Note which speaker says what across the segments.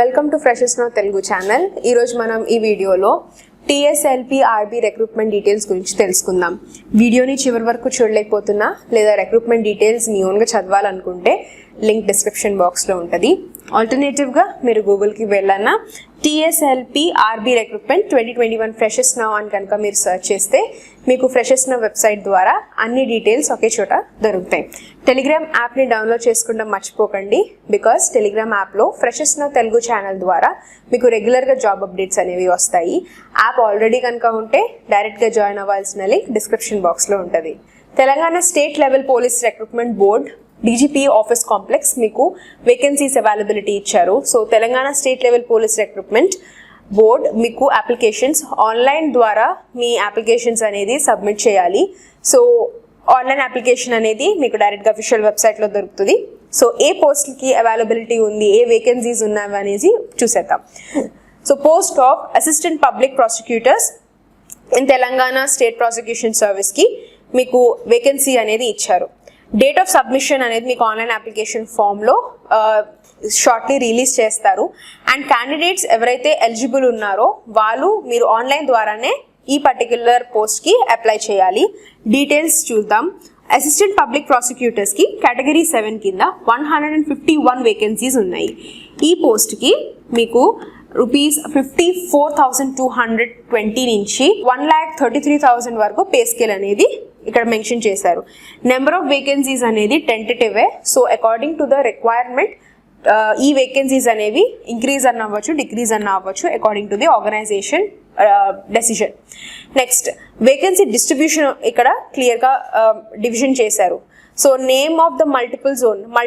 Speaker 1: Welcome to freshers no Telugu channel. ఈరోజు మనం ఈ వీడియోలో TSLP RB రిక్రూట్మెంట్ డీటెయిల్స్ గురించి తెలుసుకుందాం. వీడియోని చివరి వరకు చూడలేకపోతున్నా లేదా రిక్రూట్మెంట్ డీటెయిల్స్ మీ ఓన్గా చదవాలనుకుంటే లింక్ డిస్క్రిప్షన్ బాక్స్లో ఉంటుంది. ఆల్టర్నేటివ్గా మీరు గూగుల్కి వెళ్ళన్నా TSLP RB recruitment 2021 freshers now అని కనుక మీరు సెర్చ్ చేస్తే మీకు ఫ్రెషర్స్ నౌ వెబ్సైట్ ద్వారా అన్ని డీటెయిల్స్ ఒకే చోట దొరుకుతాయి. టెలిగ్రామ్ యాప్ని డౌన్లోడ్ చేసుకుంటాం మర్చిపోకండి. బికాస్ టెలిగ్రామ్ యాప్లో ఫ్రెషర్స్ నౌ తెలుగు ఛానల్ ద్వారా మీకు రెగ్యులర్గా జాబ్ అప్డేట్స్ అనేవి వస్తాయి. యాప్ ఆల్రెడీ కనుక ఉంటే డైరెక్ట్గా జాయిన్ అవ్వాల్సిన లింక్ డిస్క్రిప్షన్ బాక్స్లో ఉంటుంది. Telangana state level police recruitment board DGP office complex మీకు వేకెన్సీస్ అవైలబిలిటీ ఇచ్చారు. So Telangana state level police recruitment board మీకు అప్లికేషన్స్ ఆన్లైన్ ద్వారా మీ అప్లికేషన్స్ అనేది సబ్మిట్ చేయాలి. సో ఆన్లైన్ అప్లికేషన్ అనేది మీకు డైరెక్ట్గా అఫీషియల్ వెబ్సైట్లో దొరుకుతుంది. సో ఏ పోస్ట్కి అవైలబిలిటీ ఉంది, ఏ వేకెన్సీస్ ఉన్నవి అనేది చూసేద్దాం. So post of assistant public prosecutors in Telangana state prosecution సర్వీస్కి మీకు వేకెన్సీ అనేది ఇచ్చారు. డేట్ ఆఫ్ సబ్మిషన్ అనేది మీకు ఆన్లైన్ అప్లికేషన్ ఫామ్లో షార్ట్లీ రిలీజ్ చేస్తారు. అండ్ క్యాండిడేట్స్ ఎవరైతే ఎలిజిబుల్ ఉన్నారో వాళ్ళు మీరు ఆన్లైన్ ద్వారానే ఈ పర్టిక్యులర్ పోస్ట్కి అప్లై చేయాలి. డీటెయిల్స్ చూద్దాం. అసిస్టెంట్ పబ్లిక్ ప్రాసిక్యూటర్స్కి కేటగిరీ 7 కింద 151 వేకెన్సీస్ ఉన్నాయి. ఈ పోస్ట్కి మీకు ₹54,220 నుంచి 1,33,000 వరకు పే స్కేల్ అనేది ఇక్కడ మెన్షన్ చేశారు. నెంబర్ ఆఫ్ వేకెన్సీస్ అనేది టెంటేటివే. So according to the requirement ఈ వేకెన్సీస్ అనేవి ఇంక్రీజ్ అన్న అవ్వచ్చు, డిక్రీజ్ అన్న అవ్వచ్చు according to the organization decision. Next vacancy distribution ఇక్కడ క్లియర్గా డివిజన్ చేశారు. So name of the multiple zone 1,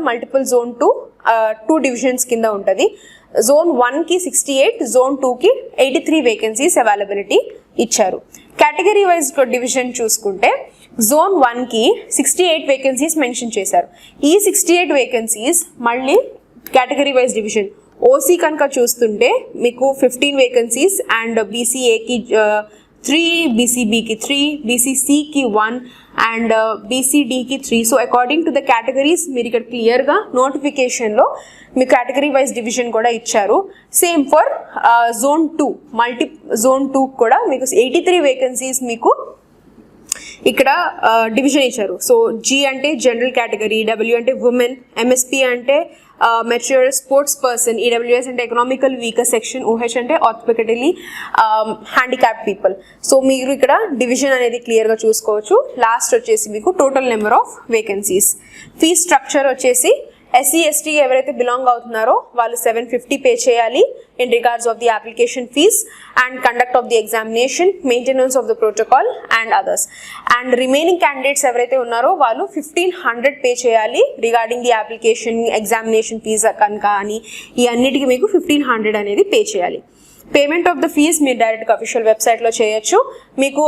Speaker 1: multiple zone 2 divisions కింద ఉంటుంది. జోన్ 1కి 68, జోన్ 2కి 83 వేకెన్సీస్ అవైలబిలిటీ ఇచ్చారు. కేటగిరీ వైజ్ డివిజన్ చూసుకుంటే జోన్ 1కి 68 వేకెన్సీస్ మెన్షన్ చేశారు. ఈ 68 వేకెన్సీస్ మళ్ళీ కేటగిరీ వైజ్ డివిజన్. ఓసీ కనుక చూస్తుంటే మీకు 15 వేకెన్సీస్ అండ్ బీసీఏకి 3, బీసీబీకి 3, బీసీసీకి 1 అండ్ బీసీడీకి 3. So according to the categories మీరు ఇక్కడ క్లియర్గా నోటిఫికేషన్లో మీ కేటగిరీ వైజ్ డివిజన్ కూడా ఇచ్చారు. సేమ్ ఫర్ జోన్ 2, జోన్ 2 కూడా మీకు 83 వేకెన్సీస్ మీకు ఇక్కడ డివిజన్ ఇచ్చారు. సో G అంటే జనరల్ కేటగిరీ, W అంటే ఉమెన్, MSP అంటే మెచ్యూర్ స్పోర్ట్స్ పర్సన్, EWS అంటే ఎకనామికల్ వీకర్ సెక్షన్, OH అంటే ఆర్థోపెడికలీ హ్యాండిక్యాప్ పీపుల్. సో మీరు ఇక్కడ డివిజన్ అనేది క్లియర్గా చూసుకోవచ్చు. లాస్ట్ వచ్చేసి మీకు total number of vacancies. Fees structure వచ్చేసి SC ST ఎవరైతే బిలాంగ్ అవుతున్నారో వాళ్ళు 750 పే చేయాలి in regards of the application fees and conduct of the examination, maintenance of the protocol and others. And remaining candidates ఎవరైతే ఉన్నారో వాళ్ళు 1,500 పే చేయాలి regarding the application, examination fees కనుక అని ఈ అన్నిటికీ మీకు 1,500 అనేది పే చేయాలి. పేమెంట్ ఆఫ్ ద ఫీజ్ మీరు డైరెక్ట్గా అఫీషియల్ వెబ్సైట్లో చేయొచ్చు. మీకు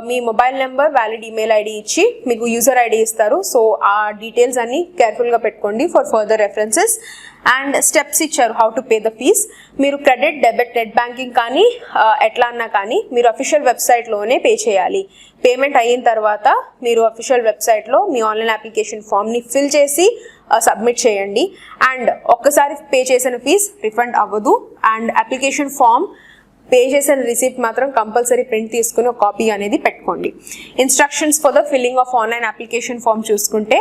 Speaker 1: మీ mobile number, valid email ID ఇచ్చి మీకు యూజర్ ఐడి ఇస్తారు. సో ఆ డీటెయిల్స్ అన్ని కేర్ఫుల్గా పెట్టుకోండి for further references. And steps ఇచ్చారు how to pay the fees. మీరు క్రెడిట్, డెబిట్, నెట్ బ్యాంకింగ్ కానీ ఎట్లా అన్నా కానీ మీరు అఫీషియల్ వెబ్సైట్లోనే పే చేయాలి. పేమెంట్ అయిన తర్వాత మీరు అఫీషియల్ వెబ్సైట్లో మీ ఆన్లైన్ అప్లికేషన్ ఫామ్ని ఫిల్ చేసి సబ్మిట్ చేయండి. అండ్ ఒక్కసారి పే చేసిన ఫీజ్ రిఫండ్ అవ్వదు. అండ్ అప్లికేషన్ ఫామ్ పే చేసిన రిసిప్ట్ మాత్రం కంపల్సరీ ప్రింట్ తీసుకుని ఒక కాపీ అనేది పెట్టుకోండి. Instructions for the filling of online application form చూసుకుంటే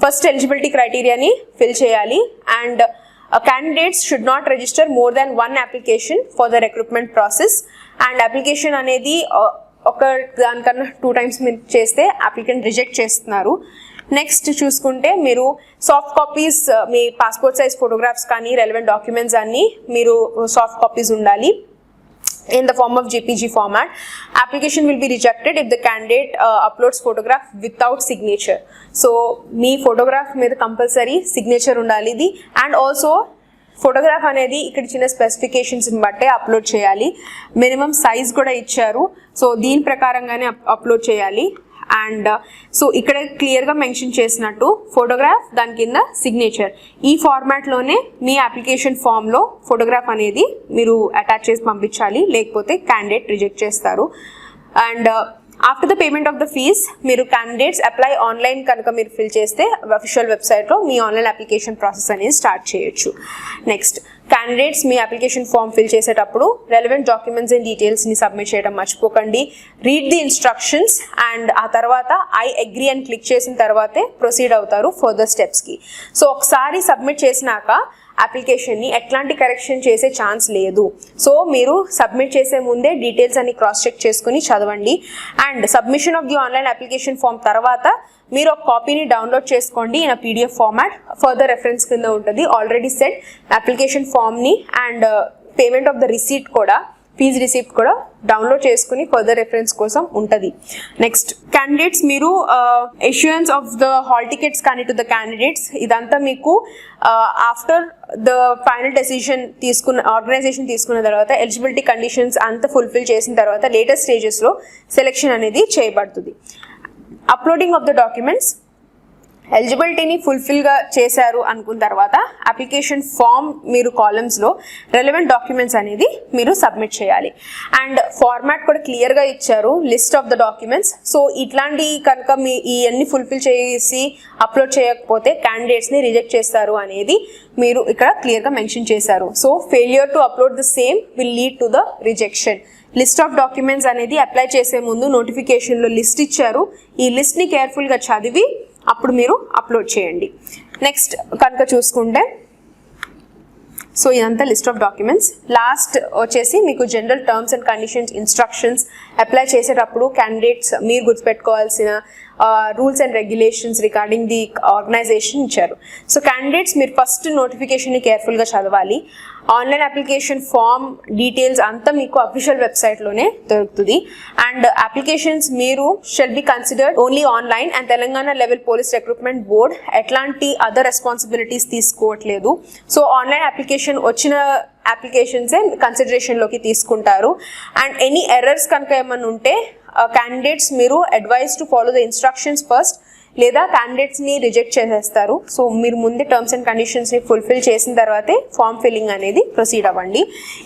Speaker 1: ఫస్ట్ ఎలిజిబిలిటీ క్రైటీరియాని ఫిల్ చేయాలి. And candidates should not register more than 1 application for the recruitment process. And application అనేది ఒక దానికన్నా 2 times మీరు చేస్తే అప్లికెంట్ రిజెక్ట్ చేస్తున్నారు. నెక్స్ట్ చూసుకుంటే మీరు సాఫ్ట్ కాపీస్, మీ పాస్పోర్ట్ సైజ్ ఫోటోగ్రాఫ్స్ కానీ రెలవెంట్ డాక్యుమెంట్స్ అన్నీ మీరు సాఫ్ట్ కాపీస్ ఉండాలి in the form of JPG format. Application will be rejected if the candidate uploads photograph without signature. So me photograph మీద compulsory signature ఉండాలి ఇది. And also photograph అనేది ఇక్కడ చిన్న స్పెసిఫికేషన్స్ని బట్టే అప్లోడ్ చేయాలి. మినిమం సైజ్ కూడా ఇచ్చారు. సో దీని ప్రకారంగానే అప్లోడ్ చేయాలి. అండ్ సో ఇక్కడ క్లియర్గా మెన్షన్ చేసినట్టు ఫోటోగ్రాఫ్, దాని కింద సిగ్నేచర్, ఈ ఫార్మాట్లోనే మీ అప్లికేషన్ ఫామ్లో ఫోటోగ్రాఫ్ అనేది మీరు అటాచ్ చేసి పంపించాలి, లేకపోతే క్యాండిడేట్ రిజెక్ట్ చేస్తారు. And after the payment of the fees మీరు క్యాండిడేట్స్ అప్లై ఆన్లైన్ కనుక మీరు ఫిల్ చేస్తే అఫీషియల్ వెబ్సైట్లో మీ ఆన్లైన్ అప్లికేషన్ ప్రాసెస్ అనేది స్టార్ట్ చేయొచ్చు. నెక్స్ట్ క్యాండిడేట్స్ మీ అప్లికేషన్ ఫామ్ ఫిల్ చేసేటప్పుడు రెలవెంట్ డాక్యుమెంట్స్ అండ్ డీటెయిల్స్ని సబ్మిట్ చేయడం మర్చిపోకండి. రీడ్ ది ఇన్స్ట్రక్షన్స్ అండ్ ఆ తర్వాత ఐ అగ్రీ అని క్లిక్ చేసిన తర్వాతే ప్రొసీడ్ అవుతారు ఫర్దర్ స్టెప్స్కి. సో ఒకసారి సబ్మిట్ చేసినాక అప్లికేషన్ని ఎట్లాంటి కరెక్షన్ చేసే ఛాన్స్ లేదు. సో మీరు సబ్మిట్ చేసే ముందే డీటెయిల్స్ అన్ని క్రాస్ చెక్ చేసుకుని చదవండి. And submission of the online application form తర్వాత మీరు ఒక కాపీని డౌన్లోడ్ చేసుకోండి in PDF format. Further reference కింద ఉంటుంది. ఆల్రెడీ సెట్ అప్లికేషన్ ఫామ్ని and payment of the receipt కూడా, ఫీజ్ రిసీప్ట్ కూడా డౌన్లోడ్ చేసుకుని ఫర్దర్ రెఫరెన్స్ కోసం ఉంటుంది. నెక్స్ట్ క్యాండిడేట్స్ మీరు issuance of the hall tickets కానీ టు ద క్యాండిడేట్స్ ఇదంతా మీకు after the final decision organization తీసుకున్న తర్వాత ఎలిజిబిలిటీ కండిషన్స్ అంతా ఫుల్ఫిల్ చేసిన తర్వాత లేటెస్ట్ స్టేజెస్లో సెలెక్షన్ అనేది చేయబడుతుంది. అప్లోడింగ్ ఆఫ్ ద డాక్యుమెంట్స్ ఎలిజిబిలిటీని ఫుల్ఫిల్గా చేశారు అనుకున్న తర్వాత అప్లికేషన్ ఫామ్ మీరు కాలమ్స్లో రెలవెంట్ డాక్యుమెంట్స్ అనేది మీరు సబ్మిట్ చేయాలి. అండ్ ఫార్మాట్ కూడా క్లియర్గా ఇచ్చారు, list of the documents. So ఇట్లాంటి కనుక మీ ఇవన్నీ ఫుల్ఫిల్ చేసి అప్లోడ్ చేయకపోతే క్యాండిడేట్స్ని రిజెక్ట్ చేస్తారు అనేది మీరు ఇక్కడ క్లియర్గా మెన్షన్ చేశారు. So failure to upload the same will lead to the rejection. List of documents అనేది అప్లై చేసే ముందు నోటిఫికేషన్లో లిస్ట్ ఇచ్చారు. ఈ లిస్ట్ని కేర్ఫుల్గా చదివి అప్పుడు మీరు అప్లోడ్ చేయండి. నెక్స్ట్ కనుక చూసుకుంటే సో ఇదంతా లిస్ట్ ఆఫ్ డాక్యుమెంట్స్. లాస్ట్ వచ్చేసి మీకు general terms and conditions instructions apply చేసేటప్పుడు క్యాండిడేట్స్ మీరు గుర్తుపెట్టుకోవాల్సిన rules and regulations regarding the organisation ఇచ్చారు. సో క్యాండిడేట్స్ మీరు ఫస్ట్ నోటిఫికేషన్ని కేర్ఫుల్గా చదవాలి. ఆన్లైన్ అప్లికేషన్ ఫామ్ డీటెయిల్స్ అంతా మీకు అఫీషియల్ వెబ్సైట్లోనే దొరుకుతుంది. అండ్ అప్లికేషన్స్ మీరు shall be considered only online. And Telangana level police recruitment board ఎట్లాంటి అదర్ రెస్పాన్సిబిలిటీస్ తీసుకోవట్లేదు. సో ఆన్లైన్ అప్లికేషన్ వచ్చిన అప్లికేషన్సే కన్సిడరేషన్లోకి తీసుకుంటారు. అండ్ ఎనీ ఎర్రర్స్ కనుక ఏమన్నా ఉంటే క్యాండిడేట్స్ మీరు advise to follow the instructions first, లేదా క్యాండిడేట్స్ని రిజెక్ట్ చేసేస్తారు. సో మీరు ముందే టర్మ్స్ అండ్ కండిషన్స్ని ఫుల్ఫిల్ చేసిన తర్వాతే ఫామ్ ఫిల్లింగ్ అనేది ప్రొసీడ్ అవ్వండి.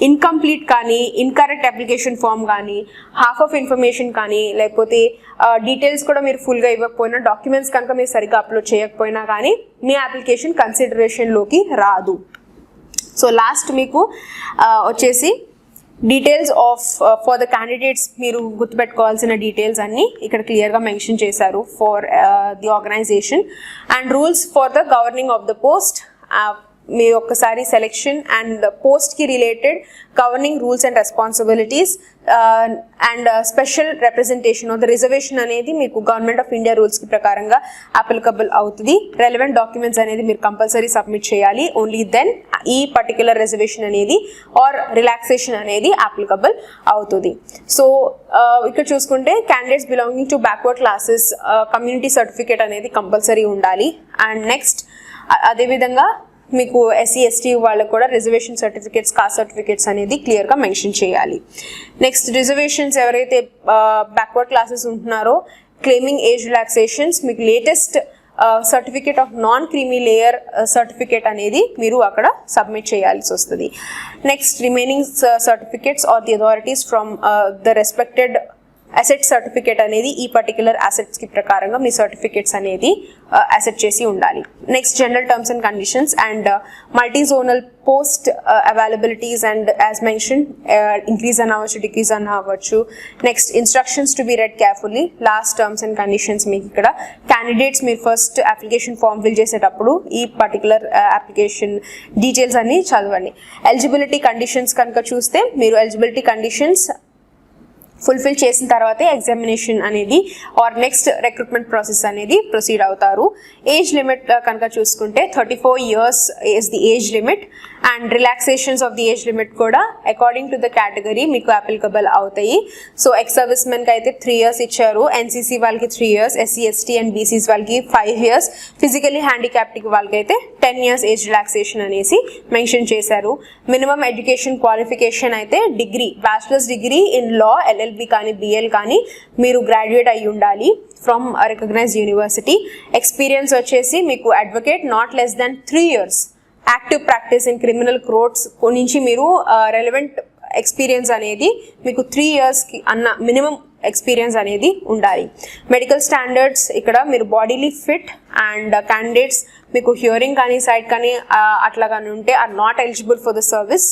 Speaker 1: ఇన్కంప్లీట్ కానీ, ఇన్కరెక్ట్ అప్లికేషన్ ఫామ్ కానీ, హాఫ్ ఆఫ్ ఇన్ఫర్మేషన్ కానీ, లేకపోతే డీటెయిల్స్ కూడా మీరు ఫుల్గా ఇవ్వకపోయినా, డాక్యుమెంట్స్ కనుక మీరు సరిగ్గా అప్లోడ్ చేయకపోయినా కానీ మీ అప్లికేషన్ కన్సిడరేషన్లోకి రాదు. సో లాస్ట్ మీకు వచ్చేసి details of for the candidates మీరు గుర్తుపెట్టుకోవాల్సిన డీటెయిల్స్ అన్నీ ఇక్కడ క్లియర్గా మెన్షన్ చేశారు for the organisation. And rules for the governing of the post, మీరు ఒక్కసారి సెలెక్షన్ అండ్ పోస్ట్కి related governing rules and responsibilities and special representation of the reservation అనేది మీకు గవర్నమెంట్ ఆఫ్ ఇండియా రూల్స్కి ప్రకారంగా అప్లికబుల్ అవుతుంది. రెలవెంట్ డాక్యుమెంట్స్ అనేది మీరు కంపల్సరీ సబ్మిట్ చేయాలి. ఓన్లీ దెన్ ఈ పర్టికులర్ రిజర్వేషన్ అనేది ఆర్ రిలాక్సేషన్ అనేది అప్లికబుల్ అవుతుంది. సో ఇక్కడ చూసుకుంటే candidates belonging to backward classes community certificate అనేది కంపల్సరీ ఉండాలి. అండ్ నెక్స్ట్ అదేవిధంగా మీకు ఎస్సీ ఎస్టీ వాళ్ళకు కూడా రిజర్వేషన్ సర్టిఫికేట్స్, కాస్ట్ సర్టిఫికేట్స్ అనేది క్లియర్గా మెన్షన్ చేయాలి. నెక్స్ట్ రిజర్వేషన్స్ ఎవరైతే బ్యాక్వర్డ్ క్లాసెస్ ఉంటున్నారో క్లెయిమింగ్ ఏజ్ రిలాక్సేషన్స్ మీకు latest certificate of non creamy layer certificate అనేది మీరు అక్కడ సబ్మిట్ చేయాల్సి వస్తుంది. Next remaining certificates are the authorities from the respected asset certificate అనేది ఈ పర్టికులర్ అసెట్స్కి ప్రకారంగా మీ సర్టిఫికేట్స్ అనేది అసెట్ చేసి ఉండాలి. Next general terms and conditions and multi zonal post availabilities and as mention increase అని అవ్వచ్చు, డిక్రీజ్ అని అవ్వచ్చు. Next instructions to be red carefully. Last terms and conditions మీకు ఇక్కడ క్యాండిడేట్స్ మీరు ఫస్ట్ అప్లికేషన్ ఫామ్ ఫిల్ చేసేటప్పుడు ఈ పర్టికులర్ అప్లికేషన్ డీటెయిల్స్ అన్ని చదవండి. ఎలిజిబిలిటీ కండిషన్స్ కనుక చూస్తే మీరు ఎలిజిబిలిటీ కండిషన్స్ ఫుల్ఫిల్ చేసిన తర్వాతే ఎగ్జామినేషన్ అనేది ఆర్ నెక్స్ట్ రిక్రూట్మెంట్ ప్రాసెస్ అనేది ప్రొసీడ్ అవుతారు. ఏజ్ లిమిట్ కనుక చూసుకుంటే 34 years is the age limit. And relaxations of the age limit కూడా అకార్డింగ్ టు ద కేటగిరీ మీకు అప్లికబుల్ అవుతాయి. సో ఎక్స్ సర్వీస్ మెన్కి అయితే 3 years ఇచ్చారు, ఎన్సీసీ వాళ్ళకి 3 years, SC ST and BCs వాళ్ళకి 5 years, ఫిజికలీ హ్యాండిక్యాప్డ్ వాళ్ళకి అయితే 10 years ఏజ్ రిలాక్సేషన్ అనేసి మెన్షన్ చేశారు. మినిమం ఎడ్యుకేషన్ క్వాలిఫికేషన్ అయితే degree, bachelors degree in law, LLB కానీ బిఎల్ కానీ మీరు గ్రాడ్యుయేట్ అయ్యి ఉండాలి ఫ్రమ్ రికగ్నైజ్డ్ యూనివర్సిటీ. ఎక్స్పీరియన్స్ వచ్చేసి మీకు advocate not less than 3 years, active practice in criminal courts నుంచి మీరు రెలవెంట్ ఎక్స్పీరియన్స్ అనేది మీకు 3 yearsకి అన్న మినిమం ఎక్స్పీరియన్స్ అనేది ఉండాలి. మెడికల్ స్టాండర్డ్స్ ఇక్కడ మీరు బాడీలీ ఫిట్ అండ్ క్యాండిడేట్స్ మీకు హియరింగ్ కానీ సైట్ కానీ అట్లా కానీ ఉంటే are not eligible for the service.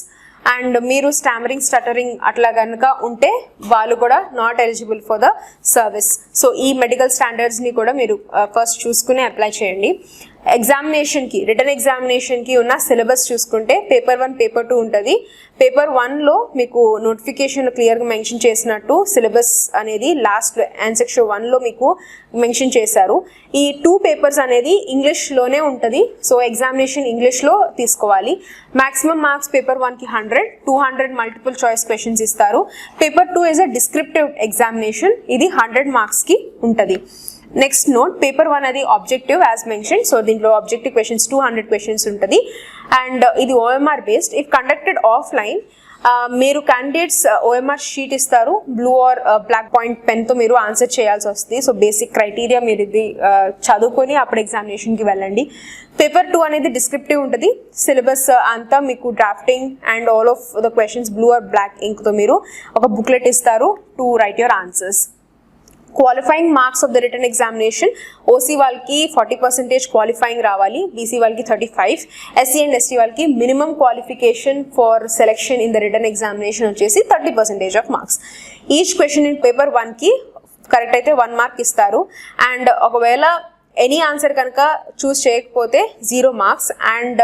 Speaker 1: And మీరు స్టామరింగ్ స్టటరింగ్ అట్లా కనుక ఉంటే వాళ్ళు కూడా not eligible for the service. So ఈ మెడికల్ స్టాండర్డ్స్ని కూడా మీరు ఫస్ట్ చూసుకుని అప్లై చేయండి. ఎగ్జామినేషన్కి రిటర్న్ ఎగ్జామినేషన్కి ఉన్న సిలబస్ చూసుకుంటే పేపర్ 1 పేపర్ 2 ఉంటుంది. పేపర్ 1లో మీకు నోటిఫికేషన్ క్లియర్గా మెన్షన్ చేసినట్టు సిలబస్ అనేది లాస్ట్ ఆన్సర్ 1లో మీకు మెన్షన్ చేశారు. ఈ 2 పేపర్స్ అనేది ఇంగ్లీష్లోనే ఉంటుంది. సో ఎగ్జామినేషన్ ఇంగ్లీష్లో తీసుకోవాలి. మ్యాక్సిమం మార్క్స్ పేపర్ 1కి 100, 200 మల్టిపుల్ చాయిస్ క్వశ్చన్స్ ఇస్తారు. Paper 2 is a descriptive examination, ఇది 100 మార్క్స్కి ఉంటుంది. నెక్స్ట్ నోట్, పేపర్ 1 అది ఆబ్జెక్టివ్ యాజ్ మెన్షన్. సో దీంట్లో ఆబ్జెక్టివ్ క్వశ్చన్స్ 200 క్వశ్చన్స్ ఉంటుంది. అండ్ ఇది OMR based. If conducted offline మీరు క్యాండిడేట్స్ OMR షీట్ ఇస్తారు, బ్లూ ఆర్ బ్లాక్ పాయింట్ పెన్తో మీరు ఆన్సర్ చేయాల్సి వస్తుంది. సో బేసిక్ క్రైటీరియా మీరు ఇది చదువుకొని అప్పుడు ఎగ్జామినేషన్కి వెళ్ళండి. పేపర్ 2 అనేది డిస్క్రిప్టివ్ ఉంటుంది. సిలబస్ అంతా మీకు drafting and all of the questions blue or black ఇంక్తో మీరు ఒక బుక్లెట్ ఇస్తారు to write your answers. Qualifying marks of the written examination, OC వాళ్ళకి 40% క్వాలిఫైయింగ్ రావాలి, BC వాళ్ళకి 35, SC అండ్ ST వాళ్ళకి minimum qualification for selection in the written examination వచ్చేసి 30% of marks. Each question in paper 1కి కరెక్ట్ అయితే 1 mark ఇస్తారు. And ఒకవేళ ఎనీ ఆన్సర్ కనుక చూస్ చేయకపోతే 0 marks and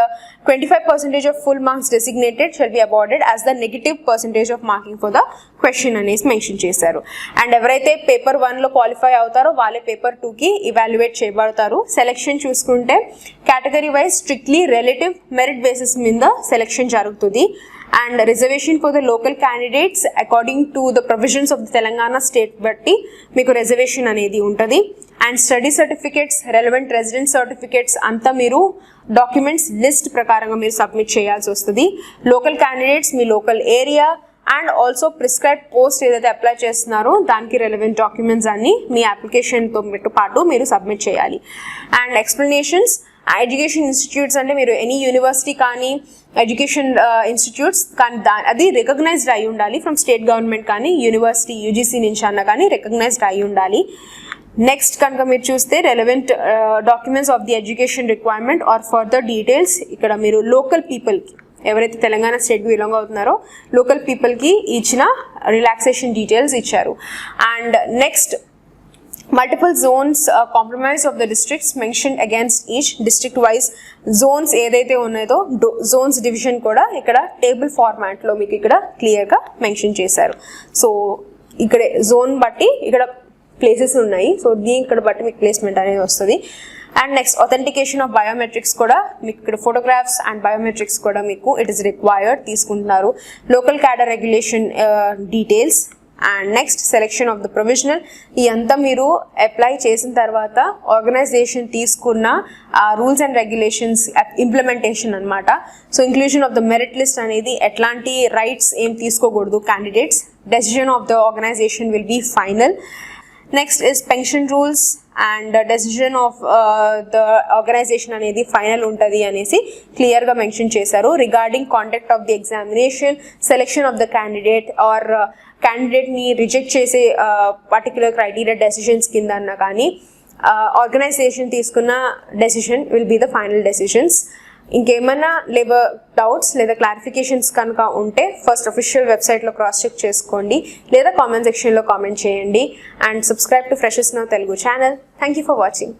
Speaker 1: 25% of full marks designated shall be awarded as the negative percentage of marking for the question అనేసి mention చేశారు. And ఎవరైతే paper 1లో qualify అవుతారో వాళ్ళే పేపర్ 2కి ఇవాల్యుయేట్ చేయబడతారు. సెలెక్షన్ చూసుకుంటే category wise strictly relative merit basis మీద selection జరుగుతుంది. And reservation for the local candidates according to the provisions of the Telangana state బట్టి మీకు రిజర్వేషన్ అనేది ఉంటుంది. And study certificates, relevant resident certificates అంతా మీరు డాక్యుమెంట్స్ లిస్ట్ ప్రకారంగా మీరు సబ్మిట్ చేయాల్సి వస్తుంది. Local candidates me local area and also prescribe post ఏదైతే అప్లై చేస్తున్నారో దానికి రెలవెంట్ డాక్యుమెంట్స్ అన్ని మీ అప్లికేషన్తో పాటు మీరు సబ్మిట్ చేయాలి. అండ్ ఎక్స్ప్లెనేషన్స్, ఎడ్యుకేషన్ ఇన్స్టిట్యూట్స్ అంటే మీరు ఎనీ యూనివర్సిటీ కానీ ఎడ్యుకేషన్ ఇన్స్టిట్యూట్స్ కానీ అది రికగ్నైజ్డ్ అయి ఉండాలి ఫ్రమ్ స్టేట్ గవర్నమెంట్ కానీ యూనివర్సిటీ UGC నుంచి అన్న కానీ రికగ్నైజ్డ్ అయి ఉండాలి. నెక్స్ట్ కనుక మీరు చూస్తే relevant documents of the education requirement are further details ఇక్కడ మీరు లోకల్ పీపుల్కి ఎవరైతే తెలంగాణ స్టేట్కి బిలాంగ్ అవుతున్నారో లోకల్ పీపుల్కి ఇచ్చిన రిలాక్సేషన్ డీటెయిల్స్ ఇచ్చారు. And next multiple zones compromise of the districts mention against each district wise zones ఏదైతే ఉన్నాయో జోన్స్ డివిజన్ కూడా ఇక్కడ టేబుల్ ఫార్మాట్లో మీకు ఇక్కడ క్లియర్గా మెన్షన్ చేశారు. సో ఇక్కడ జోన్ బట్టి ఇక్కడ ప్లేసెస్ ఉన్నాయి. సో దీని ఇక్కడ బట్టి మీకు ప్లేస్మెంట్ అనేది వస్తుంది. And next authentication of biometrics కూడా మీకు ఇక్కడ ఫోటోగ్రాఫ్స్ అండ్ బయోమెట్రిక్స్ కూడా మీకు ఇట్ ఈస్ రిక్వైర్డ్ తీసుకుంటున్నారు. Local cadre regulation details and next selection of the provisional ఇదంతా మీరు అప్లై చేసిన తర్వాత ఆర్గనైజేషన్ తీసుకున్న రూల్స్ అండ్ రెగ్యులేషన్స్ ఇంప్లిమెంటేషన్ అనమాట. So inclusion of the merit list అనేది ఎట్లాంటి రైట్స్ ఏం తీసుకోకూడదు candidates. Decision of the organisation will be final. Next is pension rules and decision of the organisation అనేది ఫైనల్ ఉంటుంది అనేసి క్లియర్గా మెన్షన్ చేశారు. Regarding conduct of the examination, selection of the candidate or క్యాండిడేట్ని రిజెక్ట్ చేసే particular criteria decisions కింద అన్నా కానీ ఆర్గనైజేషన్ తీసుకున్న decision will be the final decisions. ఇంకేమైనా లేబర్ డౌట్స్ లేదా క్లారిఫికేషన్స్ కనుక ఉంటే ఫస్ట్ అఫీషియల్ వెబ్సైట్లో క్రాస్ చెక్ చేసుకోండి లేదా కామెంట్ సెక్షన్లో కామెంట్ చేయండి. And subscribe to freshers now Telugu channel. Thank you for watching.